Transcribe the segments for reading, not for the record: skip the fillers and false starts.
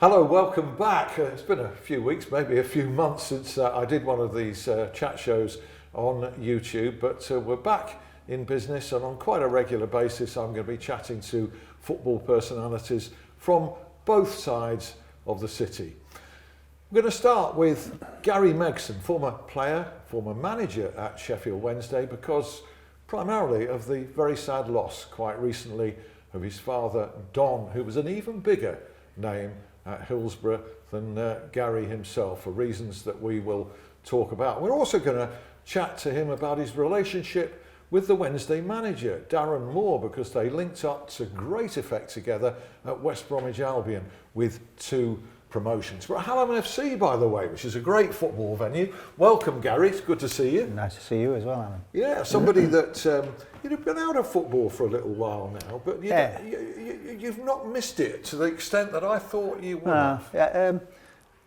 Hello, welcome back. It's been a few weeks, maybe a few months since I did one of these chat shows on YouTube, but we're back in business, and on quite a regular basis I'm going to be chatting to football personalities from both sides of the city. We're going to start with Gary Megson, former player, former manager at Sheffield Wednesday, because primarily of the very sad loss quite recently of his father Don, who was an even bigger name at Hillsborough than Gary himself, for reasons that we will talk about. We're also going to chat to him about his relationship with the Wednesday manager, Darren Moore, because they linked up to great effect together at West Bromwich Albion with 2 promotions. We're at Hallam FC, by the way, which is a great football venue. Welcome, Gary. It's good to see you. Nice to see you as well, Alan. Yeah, somebody that you've been out of football for a little while now, but you've not missed it to the extent that I thought you would have.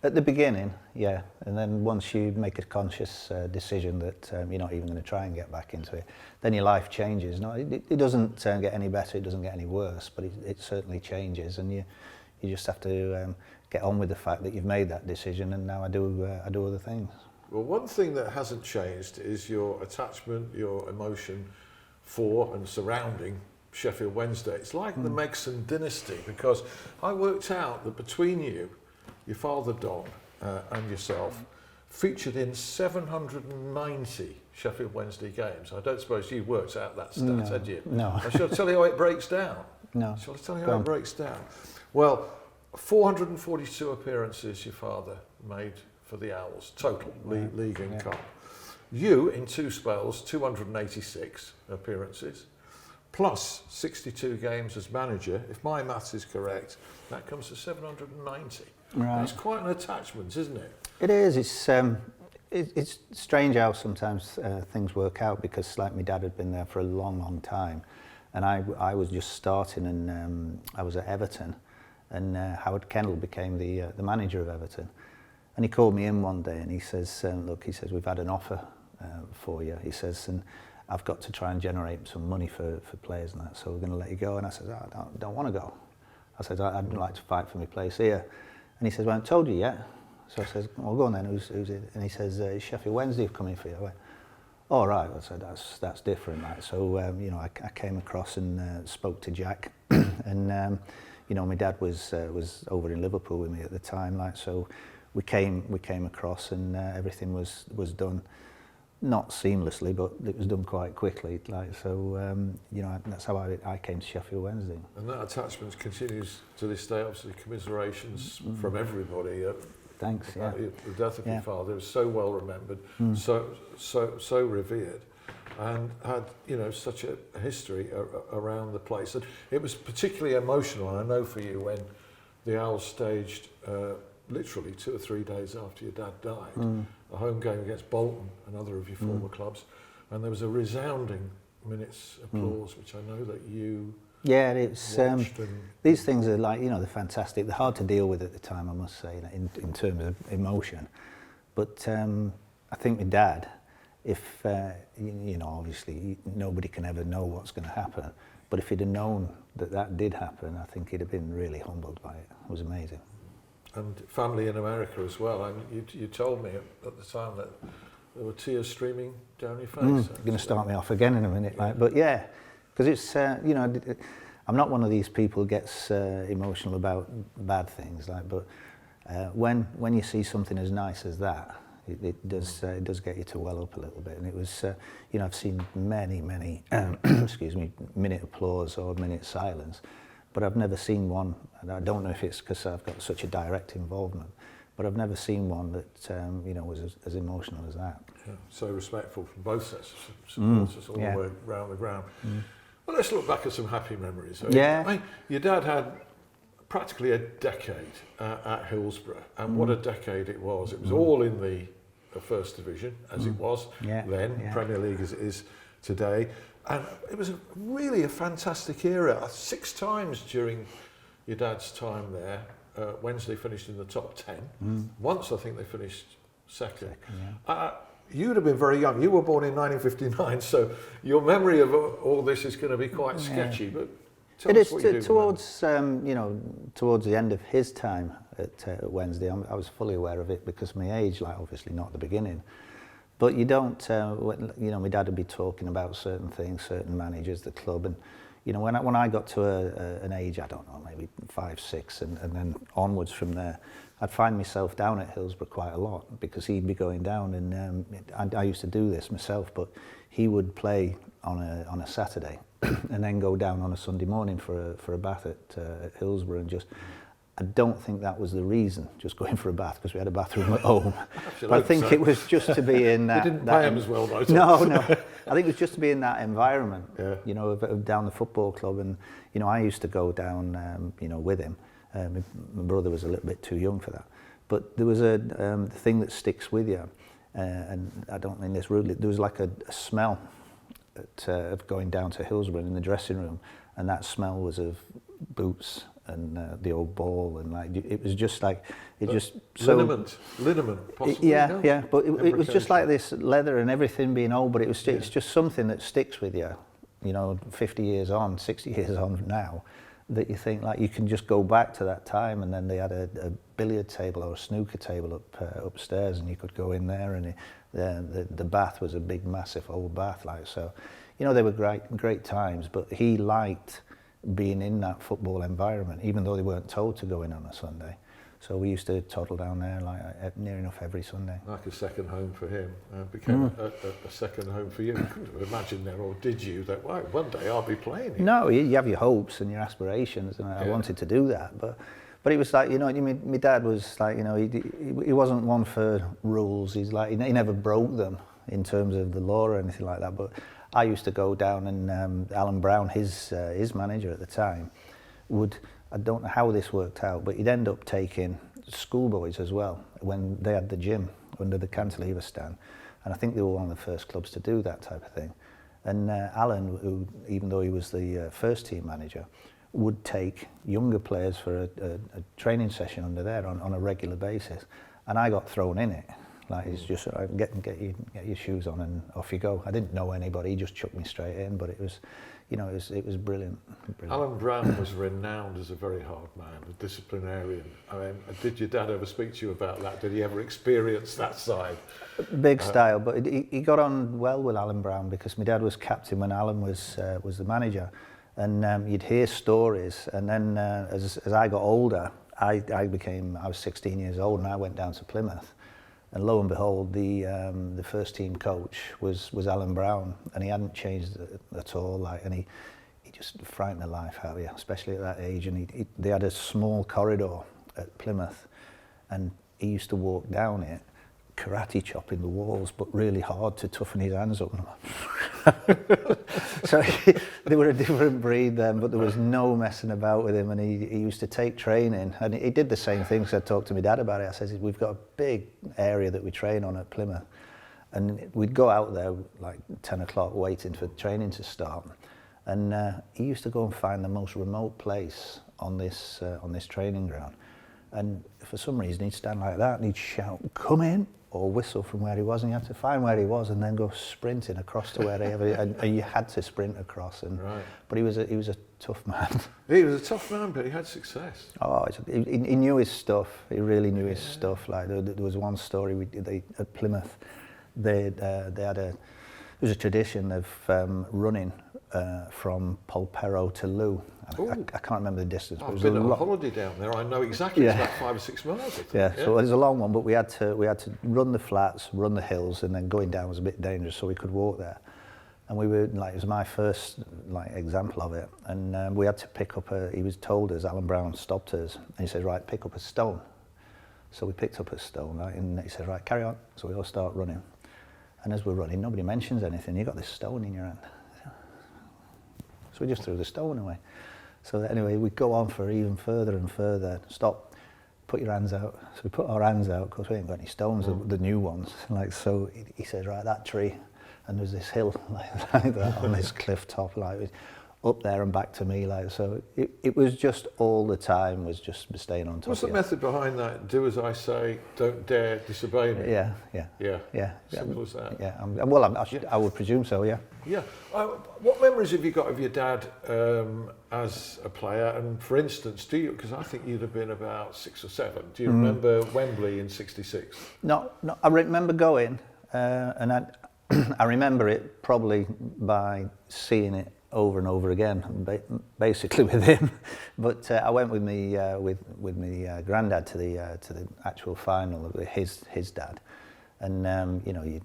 At the beginning, yeah, and then once you make a conscious decision that you're not even going to try and get back into it, then your life changes. No, it doesn't get any better, it doesn't get any worse, but it certainly changes, and you just have to get on with the fact that you've made that decision, and now I do other things. Well, one thing that hasn't changed is your attachment, your emotion for and surrounding Sheffield Wednesday. It's like the Megson dynasty, because I worked out that between you, your father Don and yourself, featured in 790 Sheffield Wednesday games. I don't suppose you worked out that stat, had you? No. Shall I tell you how it breaks down? No. Shall I tell you how it breaks down? Well, 442 appearances your father made for the Owls, total league and cup. You, in 2 spells, 286 appearances, plus 62 games as manager. If my maths is correct, that comes to 790. Right. It's quite an attachment, isn't it? It is. It's strange how sometimes things work out, because like my dad had been there for a long time, and I was just starting, and I was at Everton, and Howard Kendall became the manager of Everton, and he called me in one day and he says, look, he says, we've had an offer for you, he says, and I've got to try and generate some money for players and that, so we're going to let you go. And I said, I don't want to go. I said, I'd like to fight for my place here. And he says, well, I haven't told you yet. So I says, well, go on then, who's it? And he says, Sheffield Wednesday have come in for you. I went, all right. I said, that's different. Like. So, I came across and spoke to Jack, and my dad was over in Liverpool with me at the time, like, so we came across, and everything was done, not seamlessly, but it was done quite quickly, like, so that's how I came to Sheffield Wednesday. And that attachment continues to this day. Obviously, commiserations from everybody. Thanks. Yeah. The death of your father was so well remembered, so revered, and had such a history around the place. And it was particularly emotional, I know, for you when the Owls staged literally 2 or 3 days after your dad died, a home game against Bolton, another of your former clubs, and there was a resounding minute's applause, which I know that you it's watched. these things are like, they're fantastic. They're hard to deal with at the time, I must say, in terms of emotion. But I think my dad, if obviously nobody can ever know what's going to happen, but if he'd have known that did happen, I think he'd have been really humbled by it. It was amazing. And family in America as well. You told me at the time that there were tears streaming down your face. You're going to start me off again in a minute, like, but yeah, because it's I'm not one of these people who gets emotional about bad things, like, but when you see something as nice as that, it does get you to well up a little bit. And it was I've seen many minute applause or minute silence, but I've never seen one, and I don't know if it's because I've got such a direct involvement, but I've never seen one that was as emotional as that. Yeah, so respectful from both sets of supporters all the way around the ground. Well, let's look back at some happy memories. Your dad had practically a decade at Hillsborough, and what a decade it was. It was all in the First Division, as it was then, Premier League as it is today. And it was really a fantastic era. 6 times during your dad's time there, Wednesday finished in the top 10. Once I think they finished second. You would have been very young. You were born in 1959, so your memory of all this is going to be quite sketchy. But tell us what you do. Towards towards the end of his time at Wednesday. I was fully aware of it because of my age, like obviously not at the beginning. But you don't, you know, my dad would be talking about certain things, certain managers, the club, and you know, when I got to an age, I don't know, maybe 5, 6, and then onwards from there, I'd find myself down at Hillsborough quite a lot because he'd be going down, and I used to do this myself, but he would play on a Saturday and then go down on a Sunday morning for a bath at Hillsborough, and just, I don't think that was the reason, just going for a bath, because we had a bathroom at home. But I think it was just to be in that... You didn't pay him as well, though. No. I think it was just to be in that environment, yeah. you know, of down the football club. And, you know, I used to go down, you know, with him. My brother was a little bit too young for that. But there was a thing that sticks with you, and I don't mean this rudely, there was like a smell of going down to Hillsborough in the dressing room, and that smell was of boots and the old ball, and like it was just like it just so liniment possibly. Yeah, but it was just like this leather and everything being old, but it was it's just something that sticks with you, you know, 50 years on, 60 years on now, that you think like you can just go back to that time. And then they had a billiard table or a snooker table upstairs, and you could go in there, and the bath was a big massive old bath, like, so, you know, they were great times. But he liked being in that football environment, even though they weren't told to go in on a Sunday. So we used to toddle down there like near enough every Sunday. Like a second home for him, became a second home for you. You couldn't have imagined there, or did you, that one day I'll be playing here? No, you have your hopes and your aspirations, and I wanted to do that, but it was like, you know, my dad was like, you know, he wasn't one for rules. He's like, he never broke them in terms of the law or anything like that. But I used to go down, and Alan Brown, his manager at the time, would, I don't know how this worked out, but he'd end up taking schoolboys as well when they had the gym under the cantilever stand. And I think they were one of the first clubs to do that type of thing. And Alan, who, even though he was the first team manager, would take younger players for a training session under there on a regular basis. And I got thrown in it. Like, it's just get your shoes on and off you go. I didn't know anybody, he just chucked me straight in, but it was, you know, it was brilliant. Alan Brown was renowned as a very hard man, a disciplinarian. I mean, did your dad ever speak to you about that? Did he ever experience that side? Big style, but he got on well with Alan Brown, because my dad was captain when Alan was the manager, and you'd hear stories. And then as I got older, I was 16 years old, and I went down to Plymouth. And lo and behold, the first team coach was Alan Brown, and he hadn't changed at all. Like, and he just frightened the life out of you, especially at that age. And they had a small corridor at Plymouth, and he used to walk down it, karate chopping the walls, but really hard to toughen his hands up. So they were a different breed then, but there was no messing about with him. And he used to take training, and he did the same thing. So I talked to my dad about it. I said, we've got a big area that we train on at Plymouth, and we'd go out there like 10 o'clock waiting for training to start. And he used to go and find the most remote place on this training ground. And for some reason, he'd stand like that and he'd shout, "Come in," or whistle from where he was, and you had to find where he was and then go sprinting across to wherever, and you had to sprint across. And right. But he was a tough man. He was a tough man, but he had success. Oh, he knew his stuff. He really knew his stuff. Like there was one story at Plymouth. There was a tradition of running from Polperro to Lou. I can't remember the distance. I've been on holiday down there. I know exactly. It's about 5 or 6 miles. I think. Yeah, so it was a long one, but we had to run the flats, run the hills, and then going down was a bit dangerous, so we could walk there. And we were like, it was my first example of it, and we had to pick up he was told us, Alan Brown stopped us, and he said, right, pick up a stone. So we picked up a stone, right, and he said, right, carry on. So we all start running, and as we're running, nobody mentions anything. You got this stone in your hand. So we just threw the stone away. So anyway, we go on for even further and further. Stop, put your hands out. So we put our hands out, because we ain't got any stones, the new ones. Like, so he said, right, that tree, and there's this hill like that on this cliff top. Like, up there and back to me, like, so it was just all the time was just staying on top. What's the method behind that? Do as I say, don't dare disobey me. Yeah. Simple as that. Yeah, I would presume so. Yeah. Yeah. What memories have you got of your dad as a player? And for instance, because I think you'd have been about 6 or 7. Do you remember Wembley in '66? No. I remember going, and I remember it probably by seeing it over and over again, basically with him. But I went with me with my granddad to the actual final with his dad, and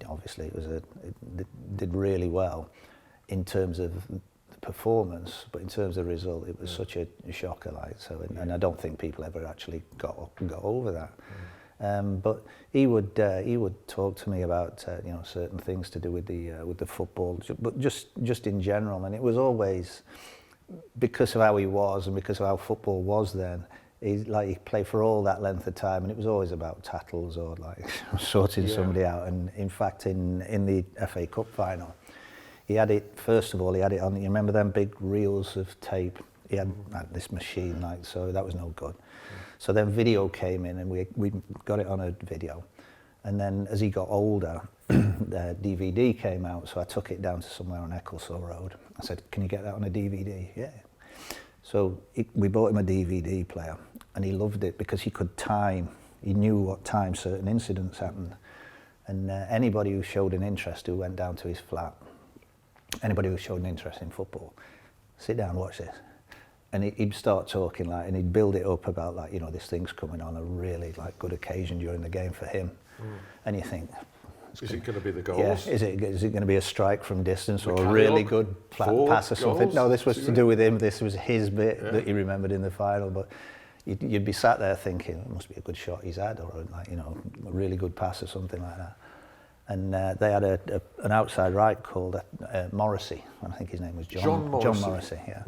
obviously it did really well in terms of the performance, but in terms of result, it was such a shocker. Like so, and I don't think people ever actually got over that. But he would talk to me about certain things to do with the football, but just in general. And it was always because of how he was and because of how football was then. He played for all that length of time, and it was always about tackles or like sorting somebody out. And in fact, in the FA Cup final, he had it. First of all, he had it on. You remember them big reels of tape? He had this machine, like, so that was no good. So then video came in, and we got it on a video. And then as he got older, the DVD came out, so I took it down to somewhere on Ecclesall Road. I said, "Can you get that on a DVD?" Yeah. So we bought him a DVD player, and he loved it because he could time. He knew what time certain incidents happened. And anybody who showed an interest, who went down to his flat, anybody who showed an interest in football, sit down, watch this. And he'd start talking and he'd build it up about this thing's coming on, a really good occasion during the game for him. And you think, is it going to be the goals? Yeah, is it going to be a strike from distance or a really good pass or something? Goals? No, this was to do with him. This was his bit that he remembered in the final. But you'd be sat there thinking, it must be a good shot he's had, or a really good pass or something like that. And they had an outside right called Morrissey, and I think his name was John Morrissey. Yeah.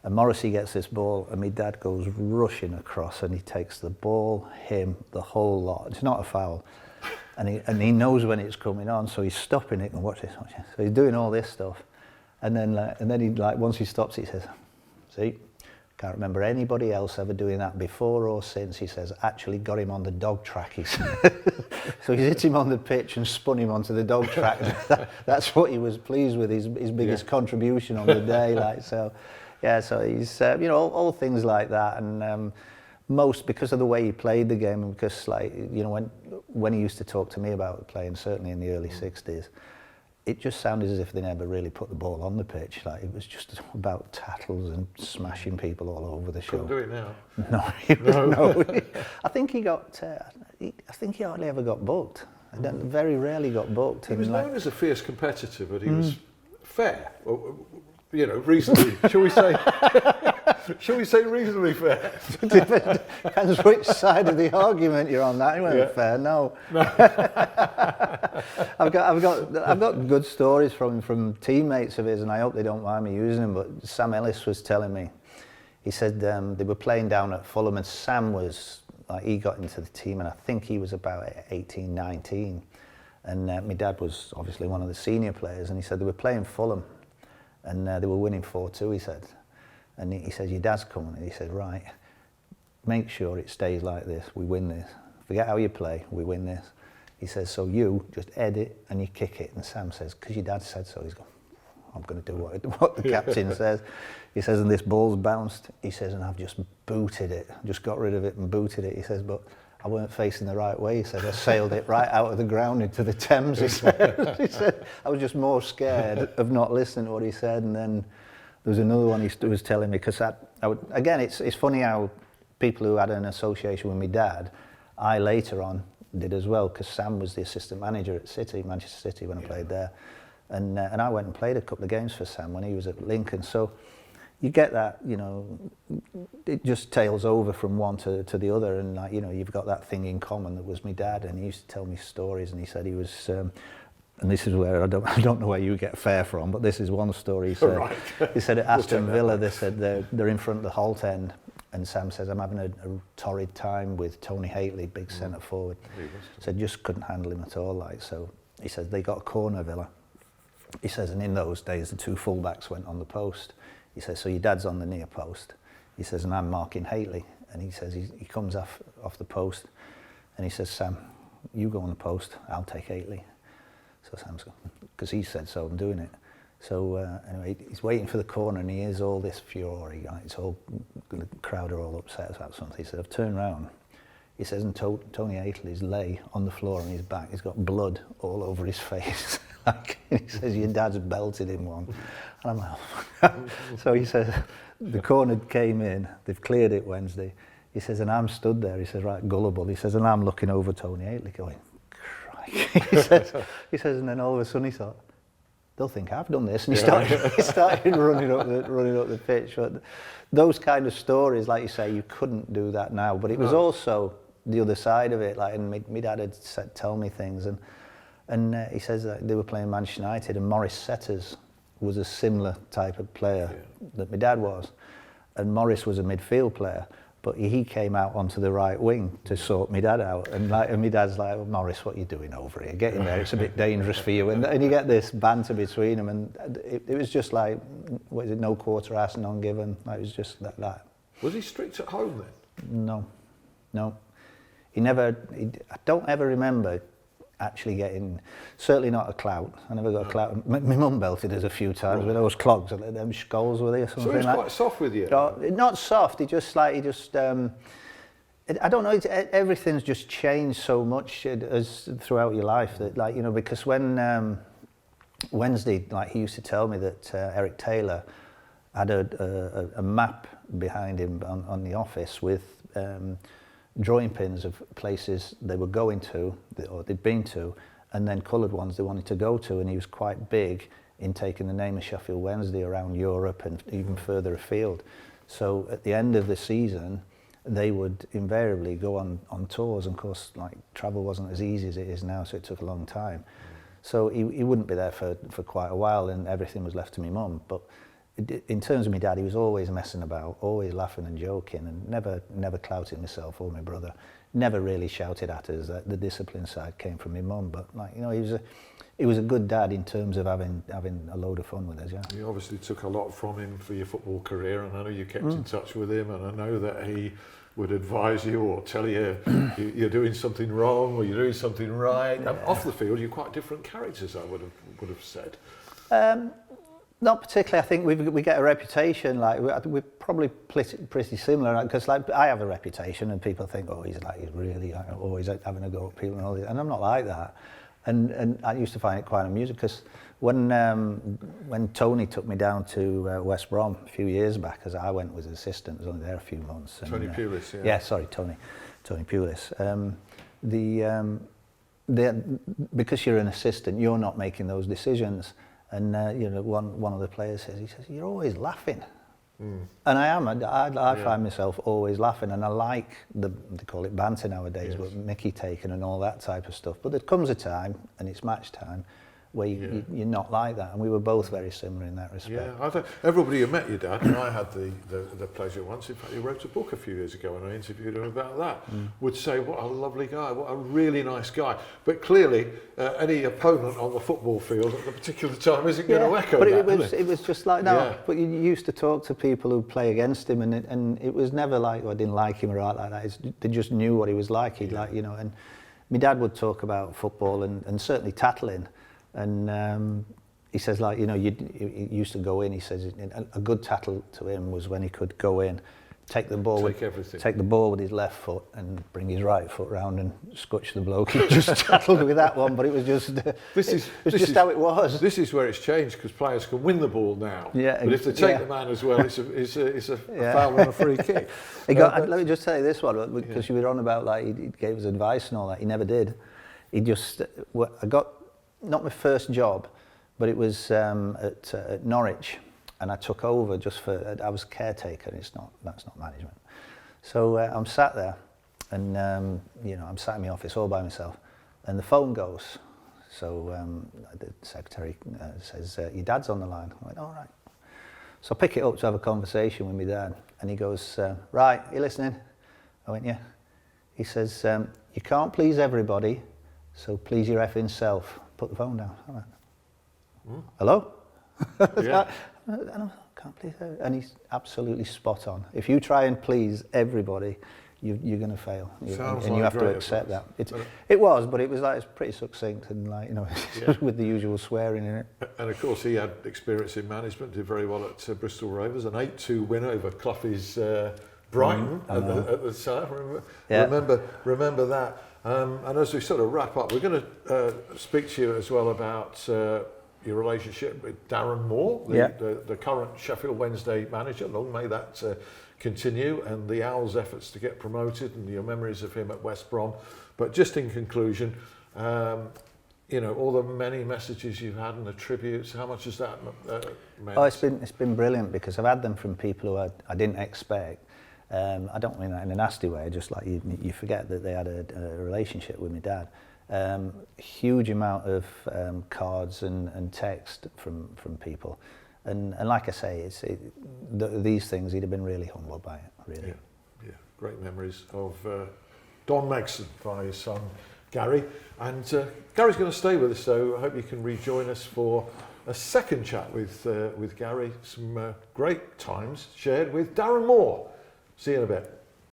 And Morrissey gets this ball, and my dad goes rushing across, and he takes the ball, him, the whole lot. It's not a foul, and he knows when it's coming on, so he's stopping it and watch this. So he's doing all this stuff, and then he once he stops, he says, "See, can't remember anybody else ever doing that before or since." He says, "Actually got him on the dog track." He said. So he hit him on the pitch and spun him onto the dog track. That's what he was pleased with, his biggest contribution on the day, so. Yeah, so he's all things like that, and most because of the way he played the game, and because when he used to talk to me about playing, certainly in the early '60s, it just sounded as if they never really put the ball on the pitch. It was just about tackles and smashing people all over the show. Couldn't do it now. No. I think he got. I think he hardly ever got booked. Very rarely got booked. He was known as a fierce competitor, but he was fair. Reasonably, shall we say reasonably fair? Depends which side of the argument you're on. That he wasn't fair. No. I've got good stories from teammates of his, and I hope they don't mind me using them. But Sam Ellis was telling me, he said they were playing down at Fulham, and Sam was he got into the team, and I think he was about 18, 19, and my dad was obviously one of the senior players, and he said they were playing Fulham. And they were winning 4-2, he said. And he said, "Your dad's coming." And he said, "Right, make sure it stays like this. We win this. Forget how you play, we win this." He says, "So you just head it and you kick it." And Sam says, "Because your dad said so." He's going, "I'm going to do what the captain says." He says, "And this ball's bounced." He says, "And I've just booted it. Just got rid of it and booted it." He says, "But I weren't facing the right way." He said, "I sailed it right out of the ground into the Thames." He said, "I was just more scared of not listening to what he said." And then there was another one he was telling me, because again, it's funny how people who had an association with my dad, I later on did as well, because Sam was the assistant manager at Manchester City, when I played there. And I went and played a couple of games for Sam when he was at Lincoln. So you get that, it just tails over from one to the other, and you've got that thing in common that was my dad. And he used to tell me stories, and he said he was, and this is where I don't know where you get fair from, but this is one story. He said, right. He said at Aston Villa, they said they're in front of the Holt end, and Sam says, "I'm having a torrid time with Tony Haitley, big centre forward." Said just couldn't handle him at all. So he says they got a corner, Villa. He says, and in those days the two fullbacks went on the post. He says, so your dad's on the near post. He says, and I'm marking Hateley. And he says, he comes off the post, and he says, Sam, you go on the post, I'll take Hateley. So Sam's going, because he said so, I'm doing it. So anyway, he's waiting for the corner, and he hears all this fury. It's all, the crowd are all upset about something. He said, I've turned round. He says, and Tony Hateley's lay on the floor on his back. He's got blood all over his face. He says, your dad's belted him one. And I'm like, so he says, the corner came in, they've cleared it Wednesday. He says, and I'm stood there, he says, right, gullible. He says, and I'm looking over Tony Hateley going, crikey. he says, and then all of a sudden he thought, they'll think I've done this. And he started running up the pitch. But those kind of stories, like you say, you couldn't do that now. But it was also the other side of it. Like, and my dad had tell me things, and he says that they were playing Manchester United, and Maurice Setters was a similar type of player that my dad was, and Maurice was a midfield player. But he came out onto the right wing to sort my dad out, and my dad's like, well, Maurice, what are you doing over here? Get in there, it's a bit dangerous for you. And you get this banter between them, and it was just like, what is it, no quarter asked, none given. Like, it was just that. Was he strict at home then? No. I don't ever remember actually getting, certainly not a clout. I never got a clout. My mum belted us a few times with those clogs, like them skulls were there, something like that. So he was quite soft with you? No, not soft, I don't know, everything's just changed so much as throughout your life that, like, you know, because when Wednesday, like, he used to tell me that Eric Taylor had a map behind him on the office with drawing pins of places they were going to, or they'd been to, and then coloured ones they wanted to go to, and he was quite big in taking the name of Sheffield Wednesday around Europe and even further afield. So at the end of the season, they would invariably go on tours, and of course, like, travel wasn't as easy as it is now, so it took a long time. So he wouldn't be there for quite a while, and everything was left to my mum. But in terms of my dad, he was always messing about, always laughing and joking, and never clouted myself or my brother. Never really shouted at us. The discipline side came from my mum, but, like, you know, he was a good dad in terms of having a load of fun with us. Yeah. You obviously took a lot from him for your football career, and I know you kept in touch with him, and I know that he would advise you or tell you you're doing something wrong or you're doing something right. And off the field, you're quite different characters, I would have said. Not particularly. I think we get a reputation, like, we're probably pretty similar, because, like, I have a reputation and people think, oh, he's really always having a go at people and all this, and I'm not like that. And I used to find it quite amusing, because when Tony took me down to West Brom a few years back, as I went as an assistant, I was only there a few months. Tony Pulis, yeah. Yeah, sorry, Tony Pulis. Because you're an assistant, you're not making those decisions. And you know, one of the players says, you're always laughing. And I am. I find myself always laughing, and I like they call it banter nowadays, but Mickey taking and all that type of stuff. But there comes a time, and it's match time, where you're not like that, and we were both very similar in that respect. Yeah, I think everybody who met your dad, and I had the pleasure once, in fact he wrote a book a few years ago and I interviewed him about that, would say what a lovely guy, what a really nice guy. But clearly any opponent on the football field at the particular time isn't going to echo but that. It was just like, no, but you used to talk to people who play against him, and it was never like, I didn't like him or out like that. They just knew what he was like. He'd like, you know, and my dad would talk about football and certainly tattling. And he says, like, you know, he used to go in. He says a good tattle to him was when he could go in, take the ball with his left foot and bring his right foot round and scotch the bloke. He just tattled with that one, but it was just how it was. This is where it's changed, because players can win the ball now. Yeah, but if they take the man as well, it's a foul and a free kick. Let me just tell you this one, because you were on about, like, he gave us advice and all that. He never did. He just I got. Not my first job, but it was at Norwich, and I took over I was caretaker. That's not management. So I'm sat there, and you know, I'm sat in my office all by myself, and the phone goes. So the secretary says, "Your dad's on the line." I went, "All right." So I pick it up to have a conversation with my dad, and he goes, "Right, you listening?" I went, "Yeah." He says, "You can't please everybody, so please your effing self." Put the phone down. I went, hello? Yeah. And I can't believe that. And he's absolutely spot on. If you try and please everybody, you're going to fail. Sounds and like you have to great accept advice. that. It was, but it was like, it's pretty succinct and like, you know, Yeah. with the usual swearing in it. And of course, he had experience in management, did very well at Bristol Rovers, an 8-2 win over Cloughey's Brighton at the time. Remember that. And as we sort of wrap up, we're going to speak to you as well about your relationship with Darren Moore, the current Sheffield Wednesday manager. Long may that continue, and the Owls' efforts to get promoted, and your memories of him at West Brom. But just in conclusion, you know, all the many messages you've had and the tributes, how much has that meant? Oh, it's been brilliant, because I've had them from people who I didn't expect. I don't mean that in a nasty way, just like you forget that they had a relationship with my dad. Huge amount of cards and text from people. And like I say, these things, he'd have been really humbled by it, really. Yeah. Great memories of Don Megson by his son, Gary. And Gary's going to stay with us, so I hope you can rejoin us for a second chat with Gary. Some great times shared with Darren Moore. See you in a bit.